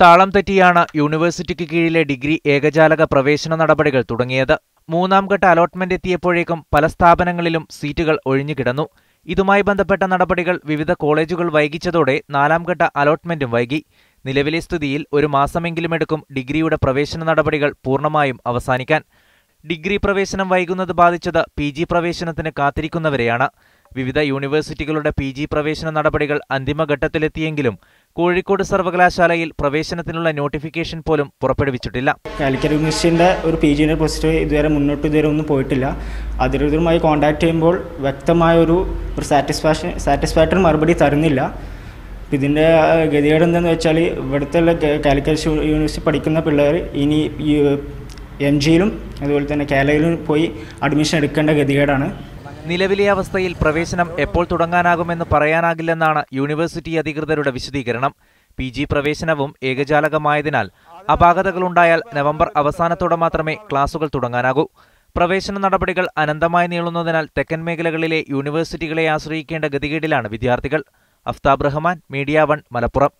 താളം തെറ്റിയാണ് യൂണിവേഴ്സിറ്റിക്ക് കീഴിലെ ഡിഗ്രി ഏകജാലക പ്രവേശന നടപടികൾ തുടങ്ങിയത്. മൂന്നാം ഘട്ട അലോട്ട്മെന്റ് എത്തിയപ്പോഴേക്കും പല സ്ഥാപനങ്ങളിലും സീറ്റുകൾ ഒഴിഞ്ഞുകിടന്നു. ഇതുമായി ബന്ധപ്പെട്ട നടപടികൾ വിവിധ കോളേജുകൾ വൈകിച്ചതോടെ നാലാം ഘട്ട അലോട്ട്മെന്റും വൈകി. നിലവിലെ സ്ഥിതിയിൽ ഒരു മാസമെങ്കിലും എടുക്കും ഡിഗ്രിയുടെ പ്രവേശന നടപടികൾ പൂർണ്ണമായും അവസാനിക്കാൻ. ഡിഗ്രി പ്രവേശനം വൈകുന്നത് ബാധിച്ചത് PG പ്രവേശനത്തിന് കാത്തിരിക്കുന്നവരെയാണ്. വിവിധ യൂണിവേഴ്സിറ്റികളുടെ PG പ്രവേശന നടപടികൾ അന്തിമഘട്ടത്തിലെത്തിയെങ്കിലും കോഴിക്കോട് സർവകലാശാലയിൽ പ്രവേശനത്തിനുള്ള നോട്ടിഫിക്കേഷൻ പോലും പുറപ്പെടുവിച്ചിട്ടില്ല. കാലിക്കറ്റ് യൂണിവേഴ്സിറ്റിയുടെ ഒരു PG പോസ്റ്റ് ഇതുവരെ ഒന്നും പോയിട്ടില്ല. അധികൃതരുമായി കോൺടാക്ട് ചെയ്യുമ്പോൾ വ്യക്തമായ ഒരു സാറ്റിസ്ഫാക്ടറി മറുപടി തരുന്നില്ല. ഇതിൻ്റെ ഗതികേട് എന്താണെന്ന് വെച്ചാൽ ഇവിടുത്തെ കാലിക്കറ്റ് യൂണിവേഴ്സിറ്റി പഠിക്കുന്ന പിള്ളേർ ഇനി MGയിലും അതുപോലെ തന്നെ കേരളയിലും പോയി അഡ്മിഷൻ എടുക്കേണ്ട ഗതികേടാണ്. നിലവിലെ അവസ്ഥയിൽ പ്രവേശനം എപ്പോൾ തുടങ്ങാനാകുമെന്ന് പറയാനാകില്ലെന്നാണ് യൂണിവേഴ്സിറ്റി അധികൃതരുടെ വിശദീകരണം. PG പ്രവേശനവും ഏകജാലകമായതിനാൽ അപാകതകളുണ്ടായാൽ നവംബർ അവസാനത്തോടെ മാത്രമേ ക്ലാസുകൾ തുടങ്ങാനാകൂ. പ്രവേശന നടപടികൾ അനന്തമായി നീളുന്നതിനാൽ തെക്കൻ മേഖലകളിലെ യൂണിവേഴ്സിറ്റികളെ ആശ്രയിക്കേണ്ട ഗതികേടിലാണ് വിദ്യാർത്ഥികൾ. അഫ്താബ് റഹ്മാൻ, മീഡിയ 1, മലപ്പുറം.